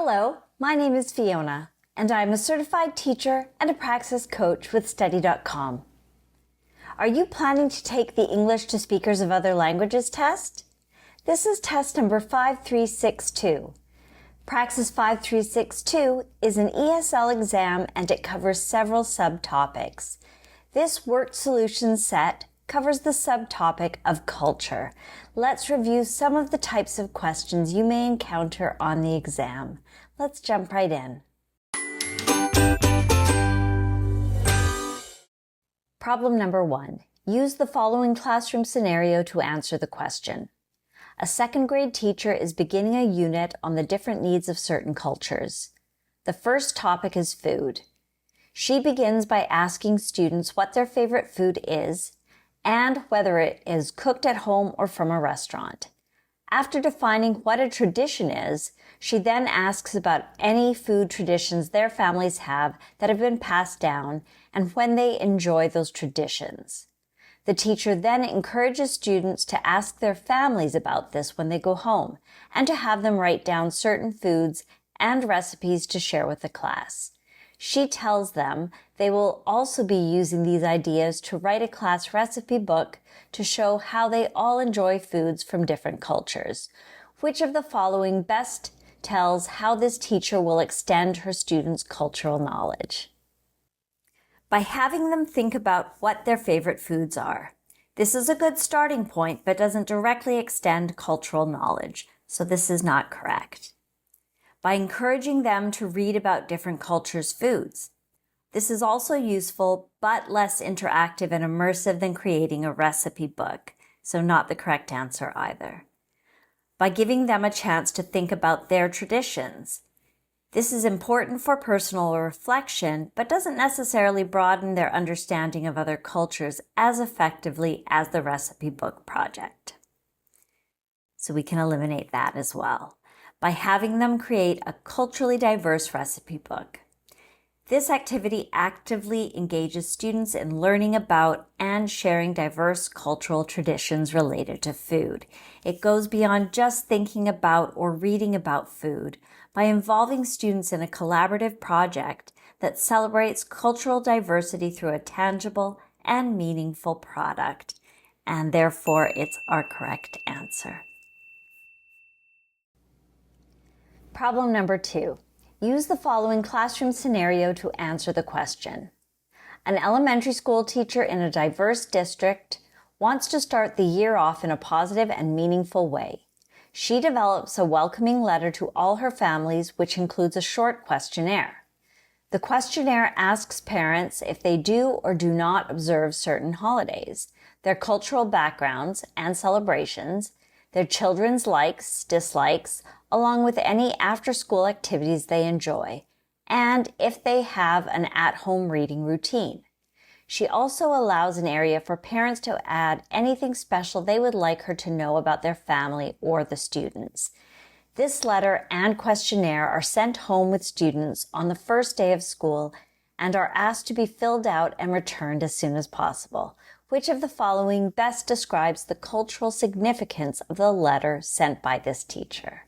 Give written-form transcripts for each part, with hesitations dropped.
Hello, my name is Fiona, and I'm a certified teacher and a Praxis coach with Study.com. Are you planning to take the English to Speakers of Other Languages test? This is test number 5362. Praxis 5362 is an ESL exam and it covers several subtopics. This worked solution set covers the subtopic of culture. Let's review some of the types of questions you may encounter on the exam. Let's jump right in. Problem number 1. Use the following classroom scenario to answer the question. A second grade teacher is beginning a unit on the different needs of certain cultures. The first topic is food. She begins by asking students what their favorite food is and whether it is cooked at home or from a restaurant. After defining what a tradition is, she then asks about any food traditions their families have that have been passed down and when they enjoy those traditions. The teacher then encourages students to ask their families about this when they go home and to have them write down certain foods and recipes to share with the class. She tells them they will also be using these ideas to write a class recipe book to show how they all enjoy foods from different cultures. Which of the following best tells how this teacher will extend her students' cultural knowledge? By having them think about what their favorite foods are. This is a good starting point, but doesn't directly extend cultural knowledge, so this is not correct. By encouraging them to read about different cultures' foods. This is also useful, but less interactive and immersive than creating a recipe book, so not the correct answer either. By giving them a chance to think about their traditions. This is important for personal reflection, but doesn't necessarily broaden their understanding of other cultures as effectively as the recipe book project. So we can eliminate that as well by having them create a culturally diverse recipe book. This activity actively engages students in learning about and sharing diverse cultural traditions related to food. It goes beyond just thinking about or reading about food by involving students in a collaborative project that celebrates cultural diversity through a tangible and meaningful product. And therefore, it's our correct answer. Problem number 2. Use the following classroom scenario to answer the question. An elementary school teacher in a diverse district wants to start the year off in a positive and meaningful way. She develops a welcoming letter to all her families, which includes a short questionnaire. The questionnaire asks parents if they do or do not observe certain holidays, their cultural backgrounds and celebrations, their children's likes, dislikes, along with any after-school activities they enjoy, and if they have an at-home reading routine. She also allows an area for parents to add anything special they would like her to know about their family or the students. This letter and questionnaire are sent home with students on the first day of school and are asked to be filled out and returned as soon as possible. Which of the following best describes the cultural significance of the letter sent by this teacher?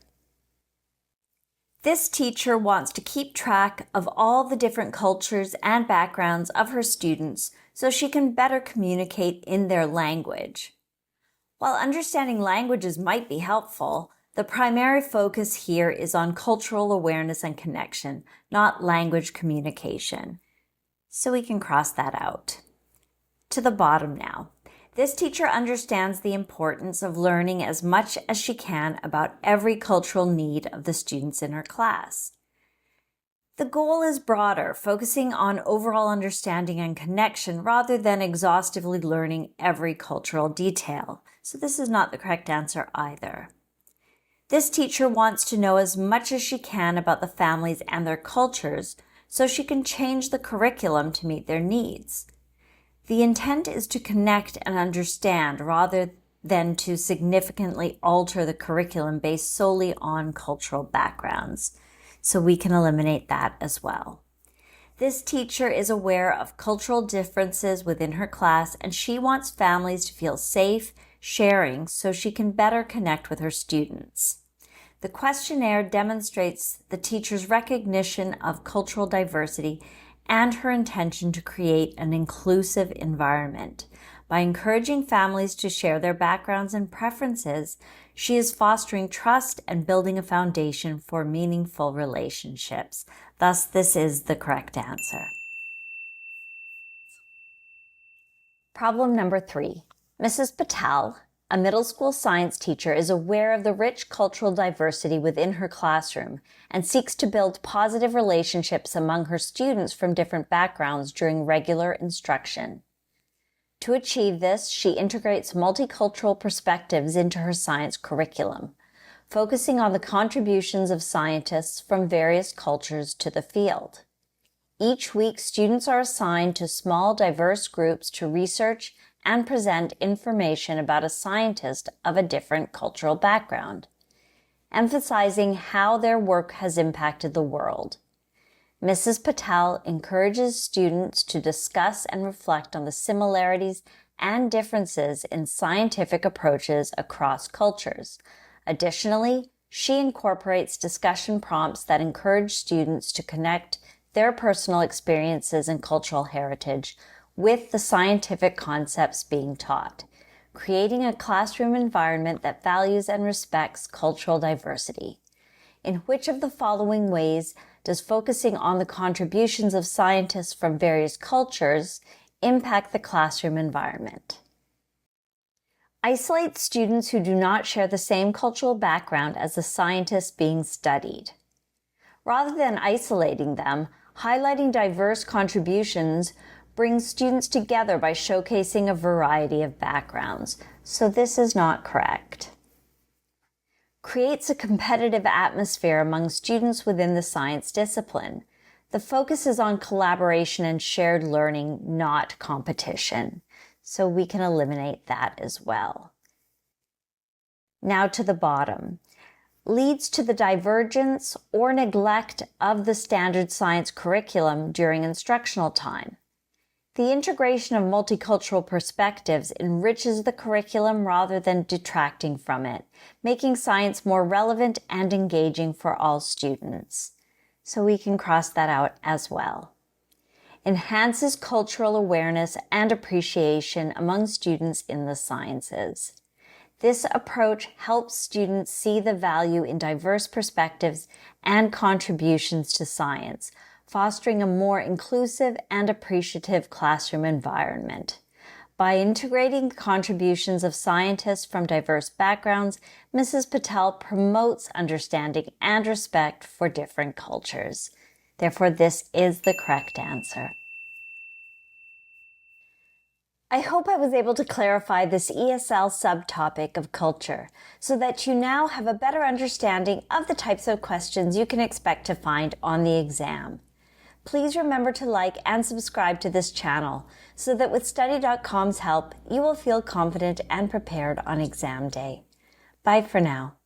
This teacher wants to keep track of all the different cultures and backgrounds of her students so she can better communicate in their language. While understanding languages might be helpful, the primary focus here is on cultural awareness and connection, not language communication. So we can cross that out. To the bottom now. This teacher understands the importance of learning as much as she can about every cultural need of the students in her class. The goal is broader, focusing on overall understanding and connection rather than exhaustively learning every cultural detail. So this is not the correct answer either. This teacher wants to know as much as she can about the families and their cultures so she can change the curriculum to meet their needs. The intent is to connect and understand rather than to significantly alter the curriculum based solely on cultural backgrounds. So we can eliminate that as well. This teacher is aware of cultural differences within her class and she wants families to feel safe sharing so she can better connect with her students. The questionnaire demonstrates the teacher's recognition of cultural diversity and her intention to create an inclusive environment. By encouraging families to share their backgrounds and preferences, she is fostering trust and building a foundation for meaningful relationships. Thus, this is the correct answer. Problem number 3. Mrs. Patel, a middle school science teacher, is aware of the rich cultural diversity within her classroom and seeks to build positive relationships among her students from different backgrounds during regular instruction. To achieve this, she integrates multicultural perspectives into her science curriculum, focusing on the contributions of scientists from various cultures to the field. Each week, students are assigned to small, diverse groups to research and present information about a scientist of a different cultural background, emphasizing how their work has impacted the world. Mrs. Patel encourages students to discuss and reflect on the similarities and differences in scientific approaches across cultures. Additionally, she incorporates discussion prompts that encourage students to connect their personal experiences and cultural heritage with the scientific concepts being taught, creating a classroom environment that values and respects cultural diversity. In which of the following ways does focusing on the contributions of scientists from various cultures impact the classroom environment? Isolate students who do not share the same cultural background as the scientists being studied. Rather than isolating them, highlighting diverse contributions brings students together by showcasing a variety of backgrounds. So this is not correct. Creates a competitive atmosphere among students within the science discipline. The focus is on collaboration and shared learning, not competition. So we can eliminate that as well. Now to the bottom. Leads to the divergence or neglect of the standard science curriculum during instructional time. The integration of multicultural perspectives enriches the curriculum rather than detracting from it, making science more relevant and engaging for all students. So we can cross that out as well. Enhances cultural awareness and appreciation among students in the sciences. This approach helps students see the value in diverse perspectives and contributions to science, fostering a more inclusive and appreciative classroom environment. By integrating the contributions of scientists from diverse backgrounds, Mrs. Patel promotes understanding and respect for different cultures. Therefore, this is the correct answer. I hope I was able to clarify this ESL subtopic of culture so that you now have a better understanding of the types of questions you can expect to find on the exam. Please remember to like and subscribe to this channel so that with Study.com's help, you will feel confident and prepared on exam day. Bye for now.